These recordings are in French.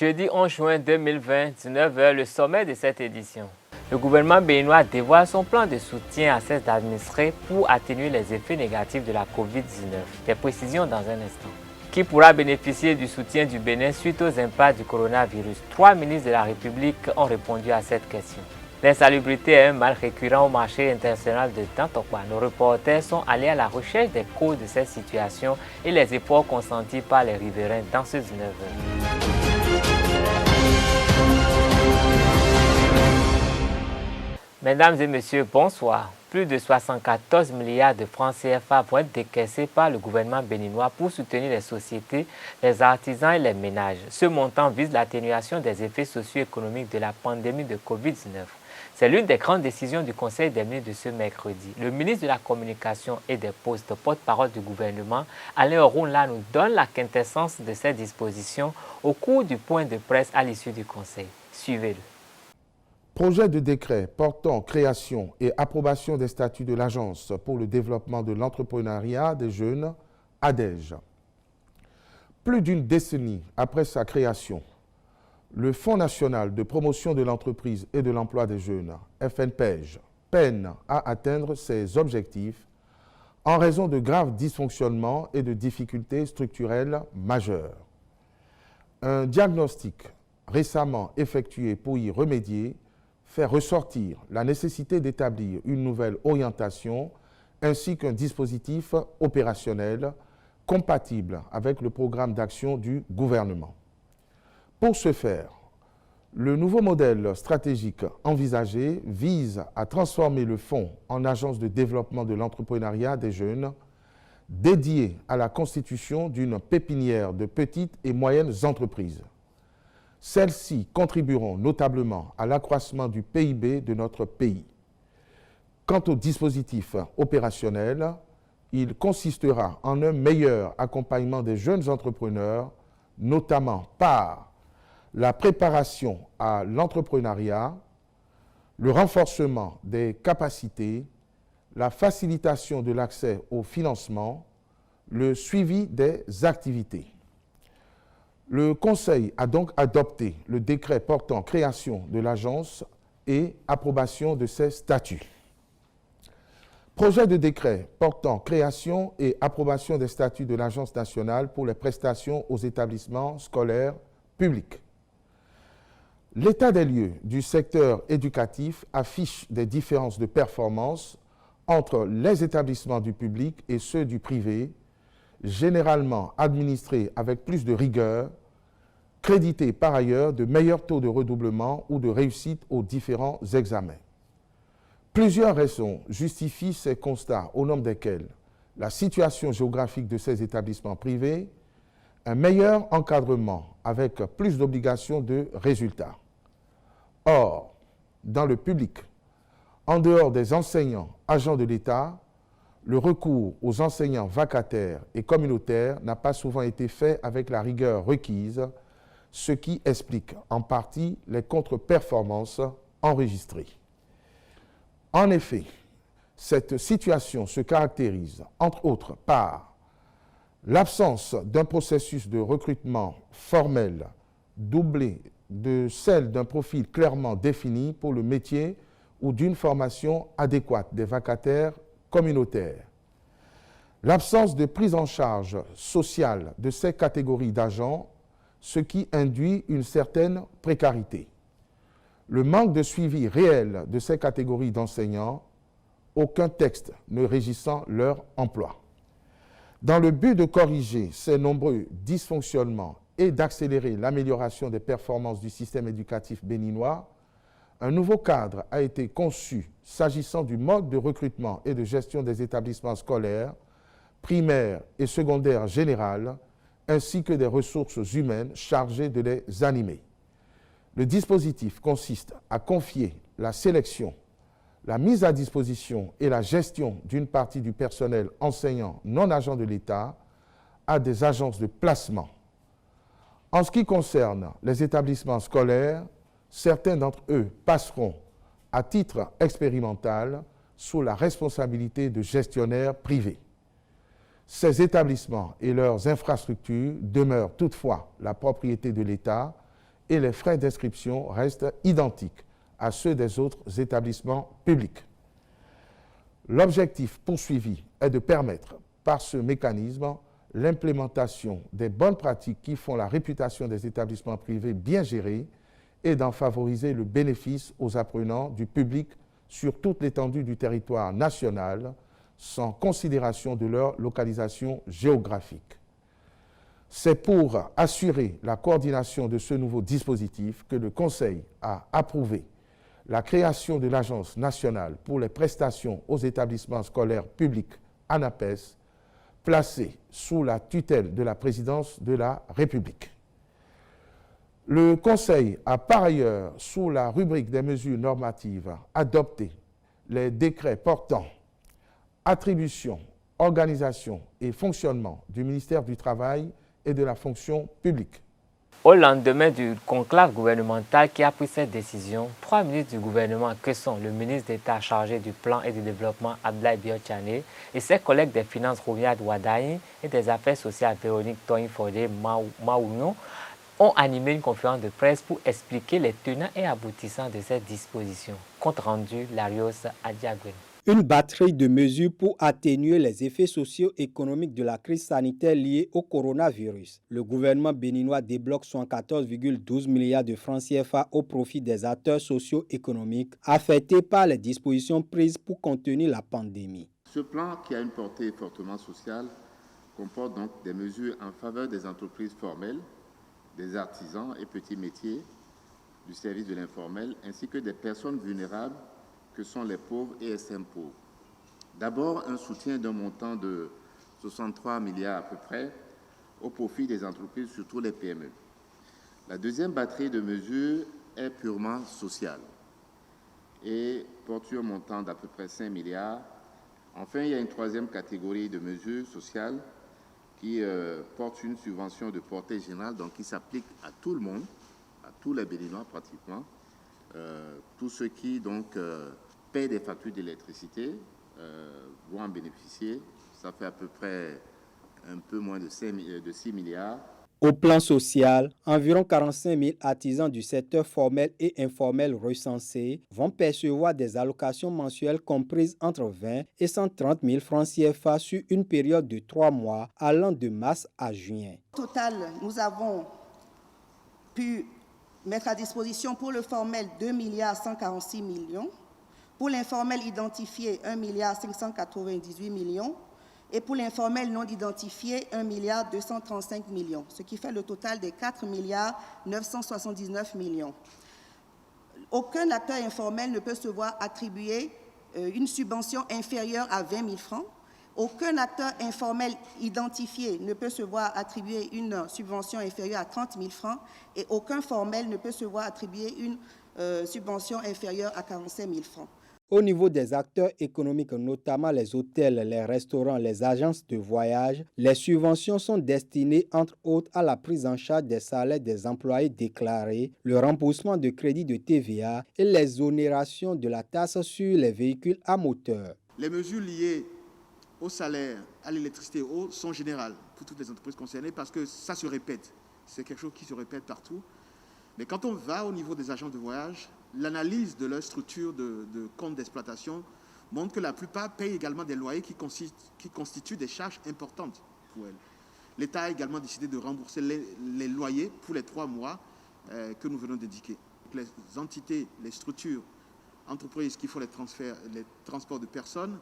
Jeudi 11 juin 2020, 19h, le sommet de cette édition. Le gouvernement béninois dévoile son plan de soutien à ses administrés pour atténuer les effets négatifs de la COVID-19. Des précisions dans un instant. Qui pourra bénéficier du soutien du Bénin suite aux impacts du coronavirus? 3 ministres de la République ont répondu à cette question. L'insalubrité est un mal récurrent au marché international de Tantokwa. Nos reporters sont allés à la recherche des causes de cette situation et les efforts consentis par les riverains dans ce 19h. Mesdames et messieurs, bonsoir. Plus de 74 milliards de francs CFA vont être décaissés par le gouvernement béninois pour soutenir les sociétés, les artisans et les ménages. Ce montant vise l'atténuation des effets socio-économiques de la pandémie de COVID-19. C'est l'une des grandes décisions du Conseil des ministres de ce mercredi. Le ministre de la Communication et des Postes, porte-parole du gouvernement, Alain Orunla, nous donne la quintessence de ces dispositions au cours du point de presse à l'issue du Conseil. Suivez-le. Projet de décret portant création et approbation des statuts de l'Agence pour le développement de l'entrepreneuriat des jeunes, ADEJ. Plus d'une décennie après sa création, le Fonds national de promotion de l'entreprise et de l'emploi des jeunes, FNPEJ, peine à atteindre ses objectifs en raison de graves dysfonctionnements et de difficultés structurelles majeures. Un diagnostic récemment effectué pour y remédier fait ressortir la nécessité d'établir une nouvelle orientation ainsi qu'un dispositif opérationnel compatible avec le programme d'action du gouvernement. Pour ce faire, le nouveau modèle stratégique envisagé vise à transformer le fonds en agence de développement de l'entrepreneuriat des jeunes dédiée à la constitution d'une pépinière de petites et moyennes entreprises. Celles-ci contribueront notablement à l'accroissement du PIB de notre pays. Quant au dispositif opérationnel, il consistera en un meilleur accompagnement des jeunes entrepreneurs, notamment par la préparation à l'entrepreneuriat, le renforcement des capacités, la facilitation de l'accès au financement, le suivi des activités. Le Conseil a donc adopté le décret portant création de l'agence et approbation de ses statuts. Projet de décret portant création et approbation des statuts de l'Agence nationale pour les prestations aux établissements scolaires publics. L'état des lieux du secteur éducatif affiche des différences de performance entre les établissements du public et ceux du privé, généralement administrés avec plus de rigueur, crédités par ailleurs de meilleurs taux de redoublement ou de réussite aux différents examens. Plusieurs raisons justifient ces constats, au nombre desquels la situation géographique de ces établissements privés, un meilleur encadrement avec plus d'obligations de résultats. Or, dans le public, en dehors des enseignants agents de l'État, le recours aux enseignants vacataires et communautaires n'a pas souvent été fait avec la rigueur requise, ce qui explique en partie les contre-performances enregistrées. En effet, cette situation se caractérise, entre autres, par l'absence d'un processus de recrutement formel doublé de celle d'un profil clairement défini pour le métier ou d'une formation adéquate des vacataires communautaires. L'absence de prise en charge sociale de ces catégories d'agents, ce qui induit une certaine précarité. Le manque de suivi réel de ces catégories d'enseignants, aucun texte ne régissant leur emploi. Dans le but de corriger ces nombreux dysfonctionnements et d'accélérer l'amélioration des performances du système éducatif béninois, un nouveau cadre a été conçu s'agissant du mode de recrutement et de gestion des établissements scolaires, primaires et secondaires générales, ainsi que des ressources humaines chargées de les animer. Le dispositif consiste à confier la sélection, la mise à disposition et la gestion d'une partie du personnel enseignant non agent de l'État à des agences de placement. En ce qui concerne les établissements scolaires, certains d'entre eux passeront à titre expérimental sous la responsabilité de gestionnaires privés. Ces établissements et leurs infrastructures demeurent toutefois la propriété de l'État et les frais d'inscription restent identiques à ceux des autres établissements publics. L'objectif poursuivi est de permettre, par ce mécanisme, l'implémentation des bonnes pratiques qui font la réputation des établissements privés bien gérés et d'en favoriser le bénéfice aux apprenants du public sur toute l'étendue du territoire national, sans considération de leur localisation géographique. C'est pour assurer la coordination de ce nouveau dispositif que le Conseil a approuvé la création de l'Agence nationale pour les prestations aux établissements scolaires publics ANAPES, placée sous la tutelle de la Présidence de la République. Le Conseil a par ailleurs, sous la rubrique des mesures normatives, adopté les décrets portant attribution, organisation et fonctionnement du ministère du Travail et de la fonction publique. Au lendemain du conclave gouvernemental qui a pris cette décision, 3 ministres du gouvernement que sont le ministre d'État chargé du plan et du développement Abdoulaye Biotchane et ses collègues des finances Roumiad Wadaï et des affaires sociales Véronique Toyin-Fodé Maouno ont animé une conférence de presse pour expliquer les tenants et aboutissants de cette disposition. Compte rendu, Larios Adiagwen. Une batterie de mesures pour atténuer les effets socio-économiques de la crise sanitaire liée au coronavirus. Le gouvernement béninois débloque 114,12 milliards de francs CFA au profit des acteurs socio-économiques affectés par les dispositions prises pour contenir la pandémie. Ce plan, qui a une portée fortement sociale, comporte donc des mesures en faveur des entreprises formelles, des artisans et petits métiers, du service de l'informel, ainsi que des personnes vulnérables que sont les pauvres et extrêmes pauvres. D'abord, un soutien d'un montant de 63 milliards à peu près au profit des entreprises, surtout les PME. La deuxième batterie de mesures est purement sociale et porte sur un montant d'à peu près 5 milliards. Enfin, il y a une troisième catégorie de mesures sociales qui porte une subvention de portée générale, donc qui s'applique à tout le monde, à tous les Béninois pratiquement. Tous ceux qui donc paient des factures d'électricité vont en bénéficier. Ça fait à peu près un peu moins de 6 milliards. Au plan social, environ 45 000 artisans du secteur formel et informel recensés vont percevoir des allocations mensuelles comprises entre 20 et 130 000 francs CFA sur une période de 3 mois allant de mars à juin. Au total, nous avons pu mettre à disposition pour le formel 2 146 millions, pour l'informel identifié 1 598 millions et pour l'informel non identifié 1 235 millions, ce qui fait le total des 4 979 millions. Aucun acteur informel ne peut se voir attribuer une subvention inférieure à 20 000 francs. Aucun acteur informel identifié ne peut se voir attribuer une subvention inférieure à 30 000 francs et aucun formel ne peut se voir attribuer une subvention inférieure à 45 000 francs. Au niveau des acteurs économiques, notamment les hôtels, les restaurants, les agences de voyage, les subventions sont destinées entre autres à la prise en charge des salaires des employés déclarés, le remboursement de crédits de TVA et l'exonération de la taxe sur les véhicules à moteur. Les mesures liées au salaire, à l'électricité et aux eau sont générales pour toutes les entreprises concernées parce que ça se répète. C'est quelque chose qui se répète partout. Mais quand on va au niveau des agences de voyage, l'analyse de leur structure de compte d'exploitation montre que la plupart payent également des loyers qui constituent des charges importantes pour elles. L'État a également décidé de rembourser les loyers pour les 3 mois que nous venons d'indiquer. Les entités, les structures, entreprises qui font les transports de personnes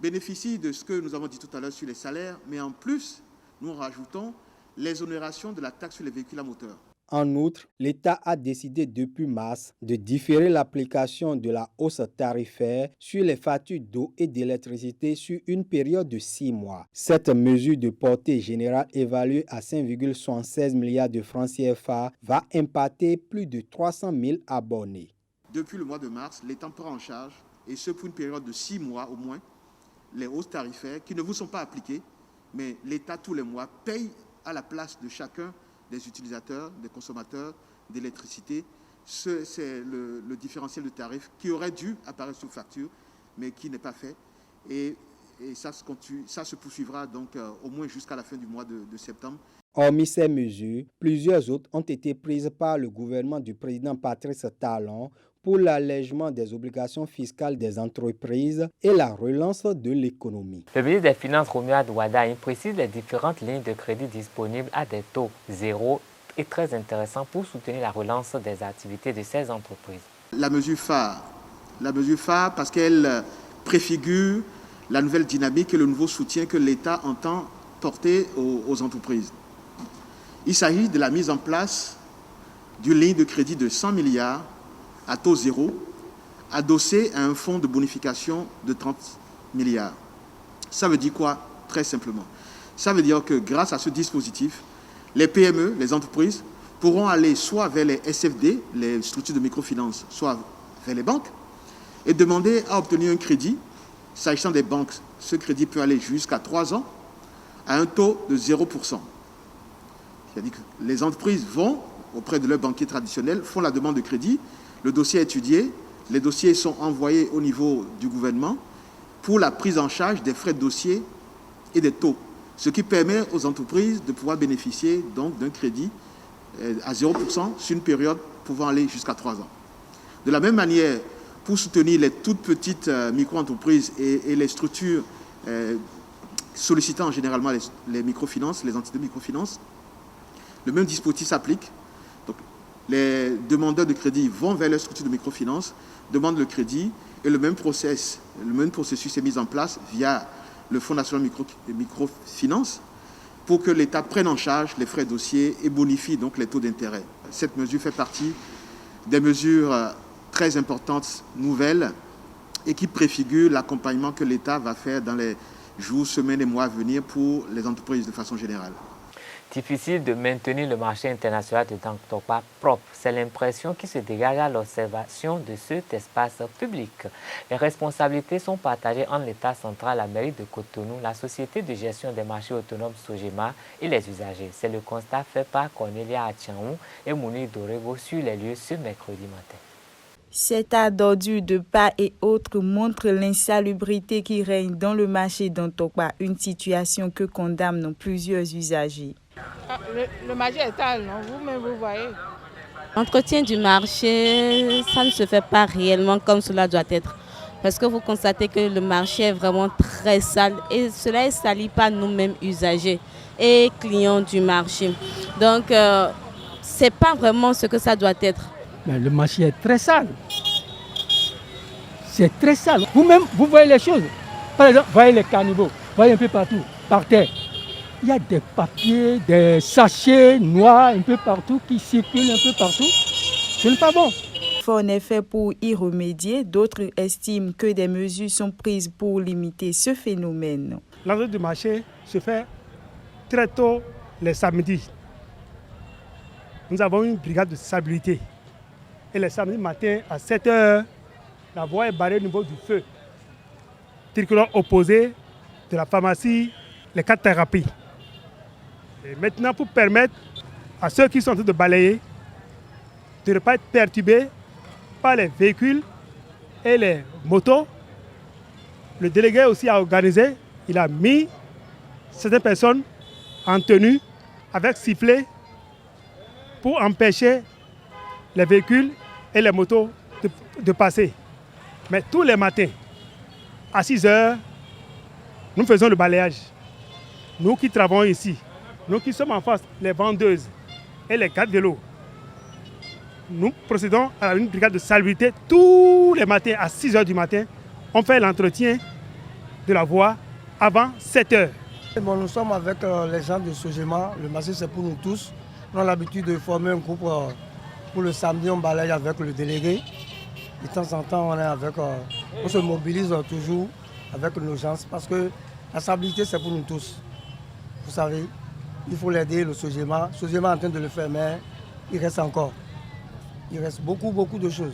bénéficient de ce que nous avons dit tout à l'heure sur les salaires, mais en plus, nous rajoutons l'exonération de la taxe sur les véhicules à moteur. En outre, l'État a décidé depuis mars de différer l'application de la hausse tarifaire sur les factures d'eau et d'électricité sur une période de 6 mois. Cette mesure de portée générale évaluée à 5,76 milliards de francs CFA va impacter plus de 300 000 abonnés. Depuis le mois de mars, l'État prend en charge, et ce pour une période de 6 mois au moins, les hausses tarifaires qui ne vous sont pas appliquées, mais l'État tous les mois paye à la place de chacun des utilisateurs, des consommateurs d'électricité. C'est le différentiel de tarif qui aurait dû apparaître sous facture, mais qui n'est pas fait. Et Et ça se poursuivra donc au moins jusqu'à la fin du mois de septembre. Hormis ces mesures, plusieurs autres ont été prises par le gouvernement du président Patrice Talon pour l'allègement des obligations fiscales des entreprises et la relance de l'économie. Le ministre des Finances, Romuald Wada, précise les différentes lignes de crédit disponibles à des taux zéro et très intéressants pour soutenir la relance des activités de ces entreprises. La mesure phare parce qu'elle préfigure la nouvelle dynamique et le nouveau soutien que l'État entend porter aux entreprises. Il s'agit de la mise en place d'une ligne de crédit de 100 milliards à taux zéro, adossée à un fonds de bonification de 30 milliards. Ça veut dire quoi? Très simplement. Ça veut dire que grâce à ce dispositif, les PME, les entreprises, pourront aller soit vers les SFD, les structures de microfinance, soit vers les banques, et demander à obtenir un crédit. S'agissant des banques, ce crédit peut aller jusqu'à 3 ans à un taux de 0%. C'est-à-dire que les entreprises vont auprès de leurs banquiers traditionnels, font la demande de crédit, le dossier est étudié, les dossiers sont envoyés au niveau du gouvernement pour la prise en charge des frais de dossier et des taux, ce qui permet aux entreprises de pouvoir bénéficier donc d'un crédit à 0% sur une période pouvant aller jusqu'à 3 ans. De la même manière, pour soutenir les toutes petites micro-entreprises et les structures sollicitant généralement les microfinances, les entités de microfinance, le même dispositif s'applique. Donc, les demandeurs de crédit vont vers les structures de microfinance, demandent le crédit et le même processus est mis en place via le Fonds national de microfinance pour que l'État prenne en charge les frais de dossier et bonifie donc les taux d'intérêt. Cette mesure fait partie des mesures très importantes, nouvelles, et qui préfigurent l'accompagnement que l'État va faire dans les jours, semaines et mois à venir pour les entreprises de façon générale. Difficile de maintenir le marché international de Dantokpa propre. C'est l'impression qui se dégage à l'observation de cet espace public. Les responsabilités sont partagées entre l'État central, la mairie de Cotonou, la société de gestion des marchés autonomes Sogema et les usagers. C'est le constat fait par Cornelia Achiaou et Mouni Dorego sur les lieux ce mercredi matin. Cet tas d'ordures de part et autres montre l'insalubrité qui règne dans le marché d'Antokpa, une situation que condamnent plusieurs usagers. Le marché est sale, non? Vous-même, vous voyez. L'entretien du marché, ça ne se fait pas réellement comme cela doit être. Parce que vous constatez que le marché est vraiment très sale et cela est sali par nous-mêmes usagers et clients du marché. Donc, ce n'est pas vraiment ce que ça doit être. Mais le marché est très sale. C'est très sale. Vous-même, vous voyez les choses. Par exemple, voyez les caniveaux, voyez un peu partout, par terre. Il y a des papiers, des sachets noirs un peu partout qui circulent un peu partout. Ce n'est pas bon. Il faut en effet pour y remédier. D'autres estiment que des mesures sont prises pour limiter ce phénomène. L'entrée du marché se fait très tôt les samedis. Nous avons une brigade de stabilité. Et les samedis matin à 7 h, la voie est barrée au niveau du feu. Tricolore opposé de la pharmacie, les 4 thérapies. Et maintenant, pour permettre à ceux qui sont en train de balayer de ne pas être perturbés par les véhicules et les motos, le délégué aussi a organisé, il a mis certaines personnes en tenue avec sifflet pour empêcher les véhicules et les motos de passer. Mais tous les matins, à 6 h, nous faisons le balayage. Nous qui travaillons ici, nous qui sommes en face, les vendeuses et les gardes-vélos, nous procédons à une brigade de salubrité tous les matins à 6 h du matin. On fait l'entretien de la voie avant 7 h. Bon, nous sommes avec les gens de Sogema. Le marché, c'est pour nous tous. Nous avons l'habitude de former un groupe pour le samedi. On balaye avec le délégué. De temps en temps, on se mobilise toujours avec nos gens parce que la stabilité, c'est pour nous tous. Vous savez, il faut l'aider, le Sogema. Sogema est en train de le faire, mais il reste encore. Il reste beaucoup de choses.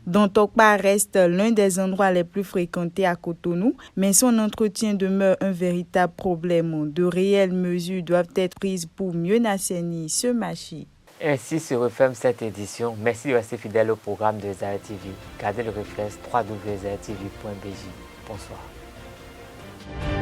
Dantokpa reste l'un des endroits les plus fréquentés à Cotonou, mais son entretien demeure un véritable problème. De réelles mesures doivent être prises pour mieux assainir ce marché. Ainsi se referme cette édition. Merci de rester fidèle au programme de Zaire TV. Gardez le réflexe www.zaretv.bj. Bonsoir. Diouf.